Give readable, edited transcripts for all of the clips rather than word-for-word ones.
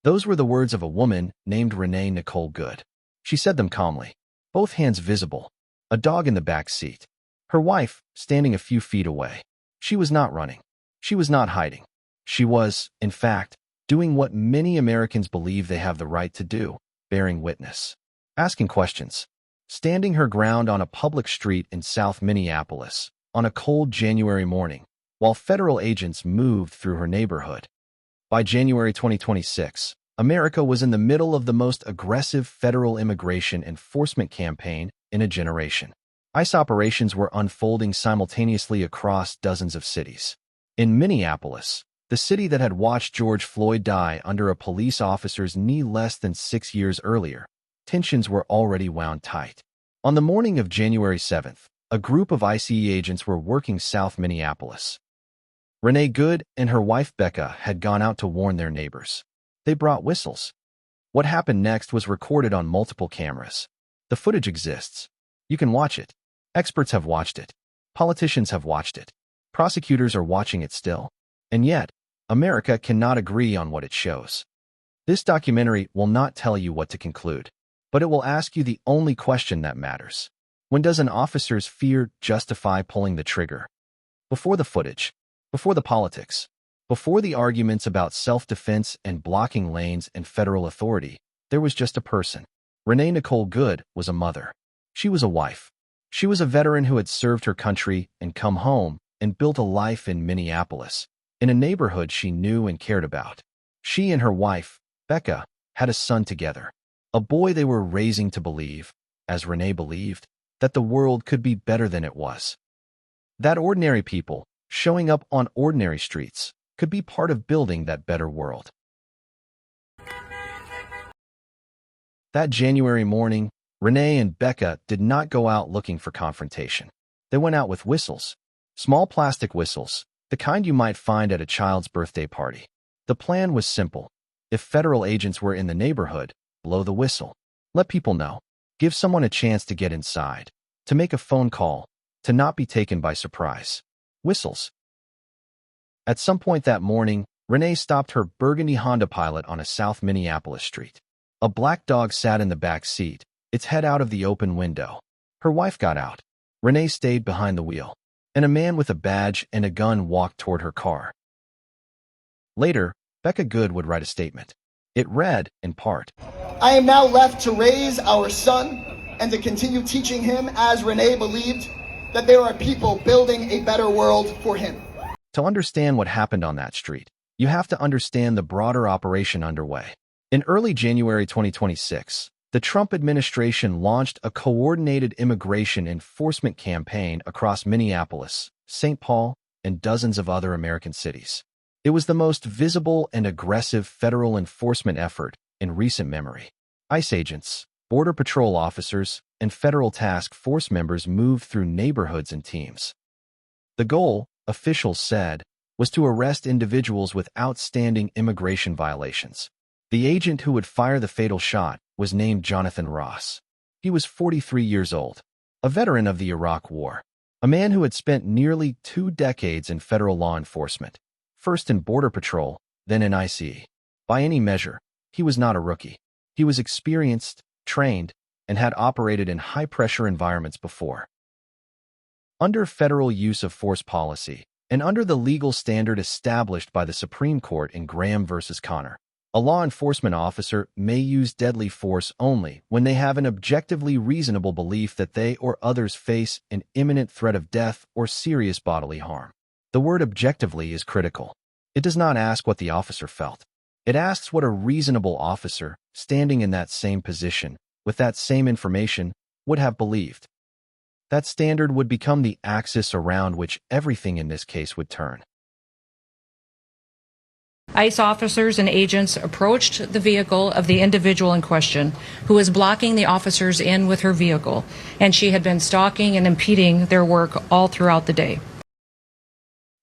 Those were the words of a woman named Renee Nicole Good. She said them calmly, both hands visible, a dog in the back seat. Her wife, standing a few feet away. She was not running. She was not hiding. She was, in fact, doing what many Americans believe they have the right to do, bearing witness, asking questions, standing her ground on a public street in South Minneapolis on a cold January morning, while federal agents moved through her neighborhood. By January 2026, America was in the middle of the most aggressive federal immigration enforcement campaign in a generation. ICE operations were unfolding simultaneously across dozens of cities. In Minneapolis, the city that had watched George Floyd die under a police officer's knee less than 6 years earlier, tensions were already wound tight. On the morning of January 7th, a group of ICE agents were working South Minneapolis. Renee Good and her wife Becca had gone out to warn their neighbors. They brought whistles. What happened next was recorded on multiple cameras. The footage exists. You can watch it. Experts have watched it. Politicians have watched it. Prosecutors are watching it still. And yet, America cannot agree on what it shows. This documentary will not tell you what to conclude, but it will ask you the only question that matters. When does an officer's fear justify pulling the trigger? Before the footage, before the politics, before the arguments about self-defense and blocking lanes and federal authority, there was just a person. Renee Nicole Good was a mother. She was a wife. She was a veteran who had served her country and come home and built a life in Minneapolis, in a neighborhood she knew and cared about. She and her wife, Becca, had a son together, a boy they were raising to believe, as Renee believed, that the world could be better than it was. That ordinary people, showing up on ordinary streets, could be part of building that better world. That January morning, Renee and Becca did not go out looking for confrontation. They went out with whistles, small plastic whistles, the kind you might find at a child's birthday party. The plan was simple. If federal agents were in the neighborhood, blow the whistle. Let people know. Give someone a chance to get inside, to make a phone call, to not be taken by surprise. Whistles. At some point that morning, Renee stopped her burgundy Honda Pilot on a South Minneapolis street. A black dog sat in the back seat, its head out of the open window. Her wife got out. Renee stayed behind the wheel, and a man with a badge and a gun walked toward her car. Later, Becca Good would write a statement. It read, in part, I am now left to raise our son and to continue teaching him, as Renee believed, that there are people building a better world for him. To understand what happened on that street, you have to understand the broader operation underway. In early January 2026, the Trump administration launched a coordinated immigration enforcement campaign across Minneapolis, St. Paul, and dozens of other American cities. It was the most visible and aggressive federal enforcement effort in recent memory. ICE agents, Border Patrol officers, and federal task force members moved through neighborhoods and teams. The goal, officials said, was to arrest individuals with outstanding immigration violations. The agent who would fire the fatal shot was named Jonathan Ross. He was 43 years old, a veteran of the Iraq War, a man who had spent nearly 2 decades in federal law enforcement, first in Border Patrol, then in ICE. By any measure, he was not a rookie. He was experienced, trained, and had operated in high-pressure environments before. Under federal use of force policy, and under the legal standard established by the Supreme Court in Graham v. Connor, a law enforcement officer may use deadly force only when they have an objectively reasonable belief that they or others face an imminent threat of death or serious bodily harm. The word objectively is critical. It does not ask what the officer felt. It asks what a reasonable officer, standing in that same position, with that same information, would have believed. That standard would become the axis around which everything in this case would turn. ICE officers and agents approached the vehicle of the individual in question, who was blocking the officers in with her vehicle, and she had been stalking and impeding their work all throughout the day.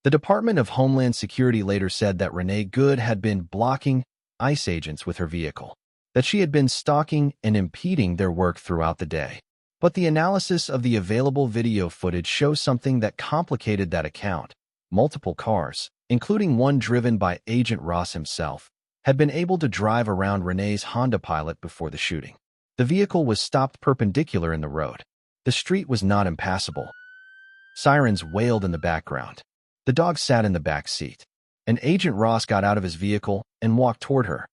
The Department of Homeland Security later said that Renee Good had been blocking ICE agents with her vehicle, that she had been stalking and impeding their work throughout the day. But the analysis of the available video footage shows something that complicated that account. Multiple cars, including one driven by Agent Ross himself, had been able to drive around Renee's Honda Pilot before the shooting. The vehicle was stopped perpendicular in the road. The street was not impassable. Sirens wailed in the background. The dog sat in the back seat. And Agent Ross got out of his vehicle and walked toward her.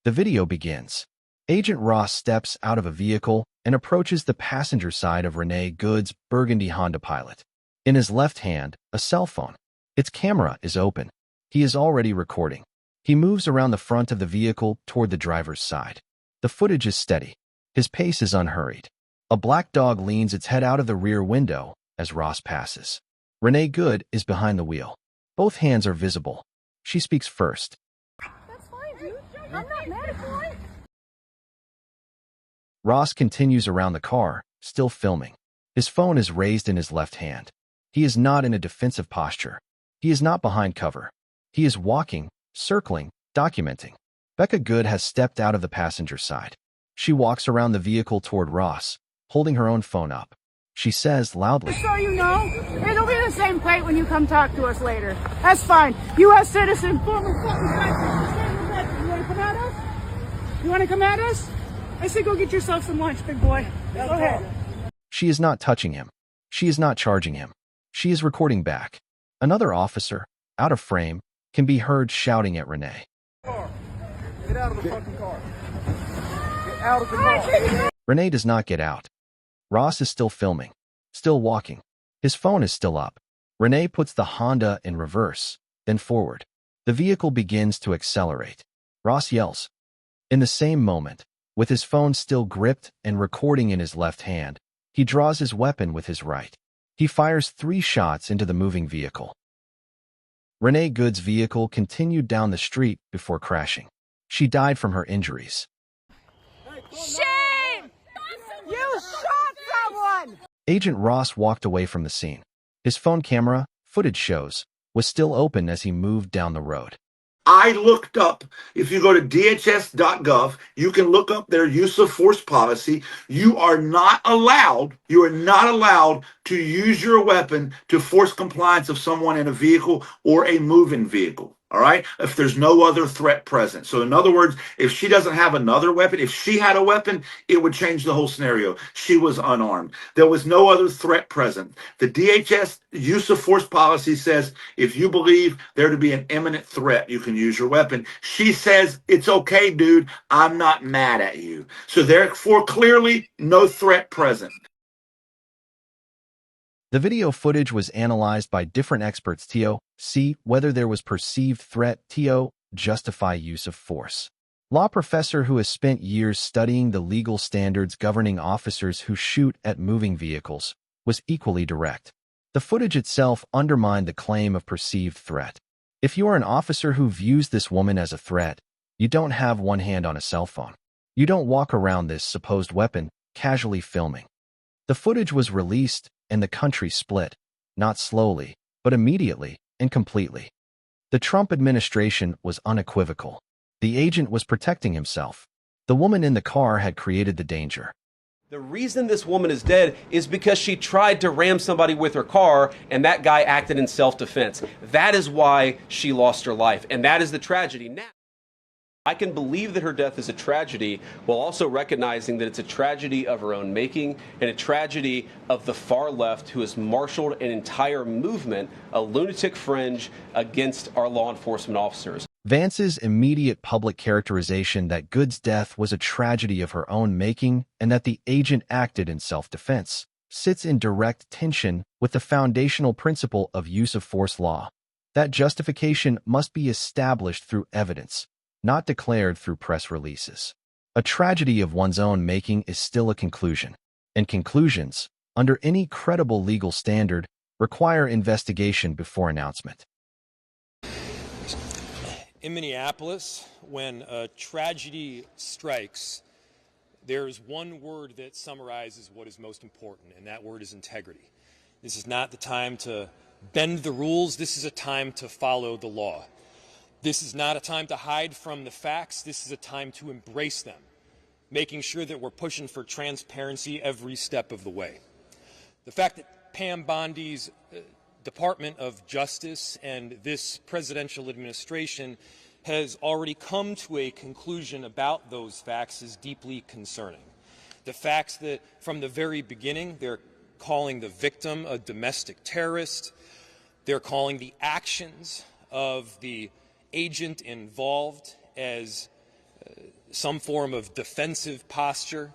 The video begins. Agent Ross steps out of a vehicle and approaches the passenger side of Renee Good's burgundy Honda Pilot. In his left hand, a cell phone. Its camera is open. He is already recording. He moves around the front of the vehicle toward the driver's side. The footage is steady. His pace is unhurried. A black dog leans its head out of the rear window as Ross passes. Renee Good is behind the wheel. Both hands are visible. She speaks first. That's fine, dude. I'm not mad at you. Ross continues around the car, still filming. His phone is raised in his left hand. He is not in a defensive posture. He is not behind cover. He is walking, circling, documenting. Becca Good has stepped out of the passenger side. She walks around the vehicle toward Ross, holding her own phone up. She says loudly, So you know, it'll be the same plate when you come talk to us later. That's fine. U.S. citizen, former fucking veteran. You want to come at us? You want to come at us? I say go get yourself some lunch, big boy. Go ahead. She is not touching him. She is not charging him. She is recording back. Another officer, out of frame, can be heard shouting at Renee. Get out of the fucking car. Get out of the car. Renee does not get out. Ross is still filming, still walking. His phone is still up. Renee puts the Honda in reverse, then forward. The vehicle begins to accelerate. Ross yells. In the same moment, with his phone still gripped and recording in his left hand, he draws his weapon with his right. He fires 3 shots into the moving vehicle. Renee Good's vehicle continued down the street before crashing. She died from her injuries. Shame! You shot someone! Agent Ross walked away from the scene. His phone camera, footage shows, was still open as he moved down the road. I looked up, if you go to dhs.gov, you can look up their use of force policy. You are not allowed to use your weapon to force compliance of someone in a vehicle or a moving vehicle. All right. If there's no other threat present. So in other words, if she doesn't have another weapon, if she had a weapon, it would change the whole scenario. She was unarmed. There was no other threat present. The DHS use of force policy says if you believe there to be an imminent threat, you can use your weapon. She says, it's okay, dude. I'm not mad at you. So therefore, clearly no threat present. The video footage was analyzed by different experts to see whether there was perceived threat to justify use of force. Law professor who has spent years studying the legal standards governing officers who shoot at moving vehicles was equally direct. The footage itself undermined the claim of perceived threat. If you are an officer who views this woman as a threat, you don't have one hand on a cell phone. You don't walk around this supposed weapon casually filming. The footage was released and the country split, not slowly, but immediately and completely. The Trump administration was unequivocal. The agent was protecting himself. The woman in the car had created the danger. The reason this woman is dead is because she tried to ram somebody with her car and that guy acted in self-defense. That is why she lost her life, and that is the tragedy. Now, I can believe that her death is a tragedy while also recognizing that it's a tragedy of her own making and a tragedy of the far left who has marshaled an entire movement, a lunatic fringe, against our law enforcement officers. Vance's immediate public characterization that Good's death was a tragedy of her own making and that the agent acted in self-defense sits in direct tension with the foundational principle of use of force law. That justification must be established through evidence, not declared through press releases. A tragedy of one's own making is still a conclusion, and conclusions, under any credible legal standard, require investigation before announcement. In Minneapolis, when a tragedy strikes, there's one word that summarizes what is most important, and that word is integrity. This is not the time to bend the rules. This is a time to follow the law. This is not a time to hide from the facts. This is a time to embrace them, making sure that we're pushing for transparency every step of the way. The fact that Pam Bondi's Department of Justice and this presidential administration has already come to a conclusion about those facts is deeply concerning. The facts that from the very beginning they're calling the victim a domestic terrorist, they're calling the actions of the agent involved as some form of defensive posture.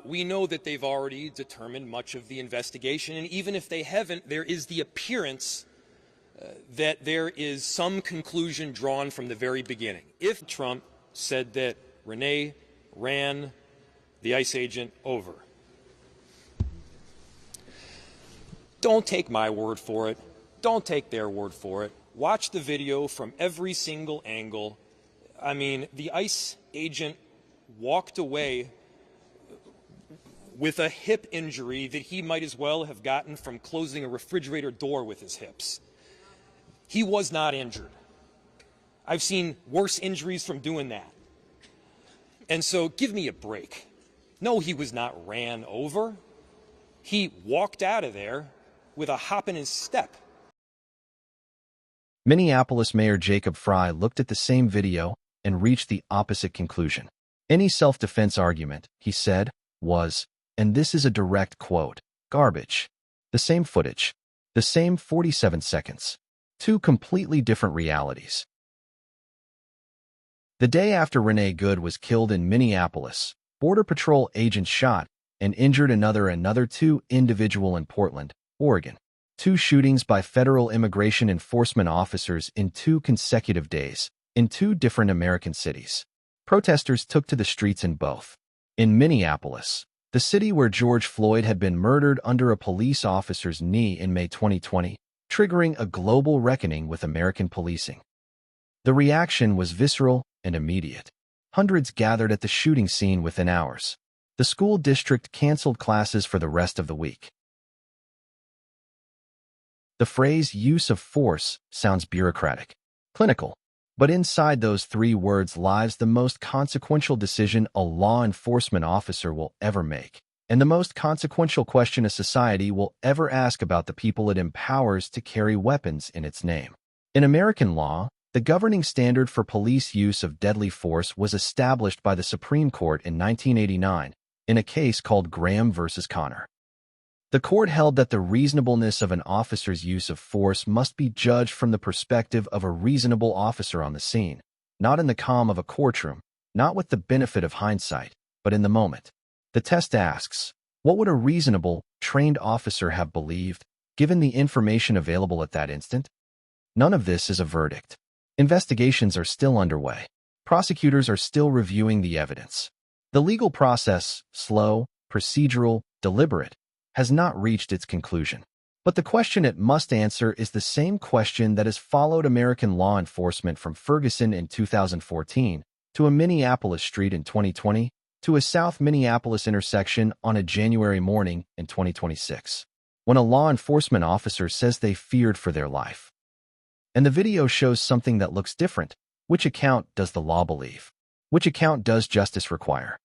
We know that they've already determined much of the investigation, and even if they haven't, there is the appearance that there is some conclusion drawn from the very beginning. If Trump said that Renee ran the ICE agent over, don't take my word for it. Don't take their word for it. Watch the video from every single angle. I mean, the ICE agent walked away with a hip injury that he might as well have gotten from closing a refrigerator door with his hips. He was not injured. I've seen worse injuries from doing that. And so give me a break. No, he was not ran over. He walked out of there with a hop in his step. Minneapolis Mayor Jacob Frey looked at the same video and reached the opposite conclusion. Any self-defense argument, he said, was, and this is a direct quote, garbage. The same footage. The same 47 seconds. Two completely different realities. The day after Renee Good was killed in Minneapolis, Border Patrol agents shot and injured another two individuals in Portland, Oregon. Two shootings by federal immigration enforcement officers in 2 consecutive days, in 2 different American cities. Protesters took to the streets in both. In Minneapolis, the city where George Floyd had been murdered under a police officer's knee in May 2020, triggering a global reckoning with American policing. The reaction was visceral and immediate. Hundreds gathered at the shooting scene within hours. The school district canceled classes for the rest of the week. The phrase use of force sounds bureaucratic, clinical, but inside those 3 words lies the most consequential decision a law enforcement officer will ever make, and the most consequential question a society will ever ask about the people it empowers to carry weapons in its name. In American law, the governing standard for police use of deadly force was established by the Supreme Court in 1989 in a case called Graham v. Connor. The court held that the reasonableness of an officer's use of force must be judged from the perspective of a reasonable officer on the scene, not in the calm of a courtroom, not with the benefit of hindsight, but in the moment. The test asks, what would a reasonable, trained officer have believed, given the information available at that instant? None of this is a verdict. Investigations are still underway. Prosecutors are still reviewing the evidence. The legal process, slow, procedural, deliberate, has not reached its conclusion. But the question it must answer is the same question that has followed American law enforcement from Ferguson in 2014 to a Minneapolis street in 2020 to a South Minneapolis intersection on a January morning in 2026, when a law enforcement officer says they feared for their life. And the video shows something that looks different. Which account does the law believe? Which account does justice require?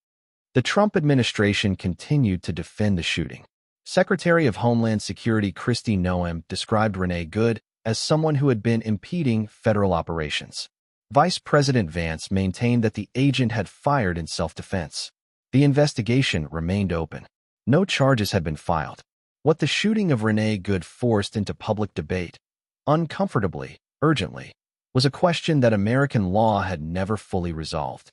The Trump administration continued to defend the shooting. Secretary of Homeland Security Kristi Noem described Renee Good as someone who had been impeding federal operations. Vice President Vance maintained that the agent had fired in self-defense. The investigation remained open. No charges had been filed. What the shooting of Renee Good forced into public debate, uncomfortably, urgently, was a question that American law had never fully resolved.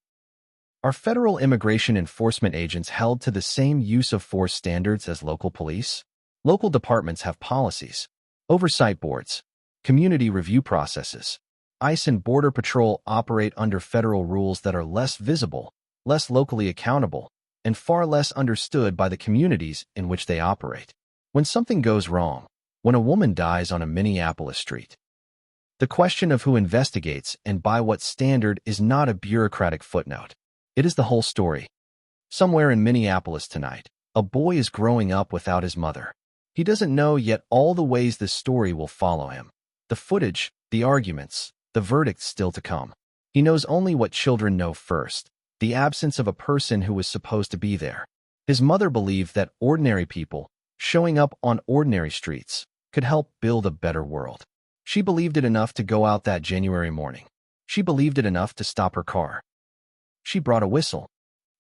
Are federal immigration enforcement agents held to the same use of force standards as local police? Local departments have policies, oversight boards, community review processes. ICE and Border Patrol operate under federal rules that are less visible, less locally accountable, and far less understood by the communities in which they operate. When something goes wrong, when a woman dies on a Minneapolis street, the question of who investigates and by what standard is not a bureaucratic footnote. It is the whole story. Somewhere in Minneapolis tonight, a boy is growing up without his mother. He doesn't know yet all the ways this story will follow him. The footage, the arguments, the verdicts still to come. He knows only what children know first, the absence of a person who was supposed to be there. His mother believed that ordinary people, showing up on ordinary streets, could help build a better world. She believed it enough to go out that January morning. She believed it enough to stop her car. She brought a whistle.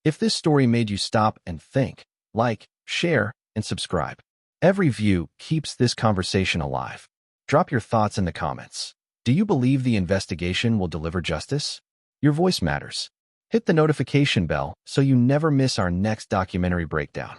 If this story made you stop and think, like, share, and subscribe. Every view keeps this conversation alive. Drop your thoughts in the comments. Do you believe the investigation will deliver justice? Your voice matters. Hit the notification bell so you never miss our next documentary breakdown.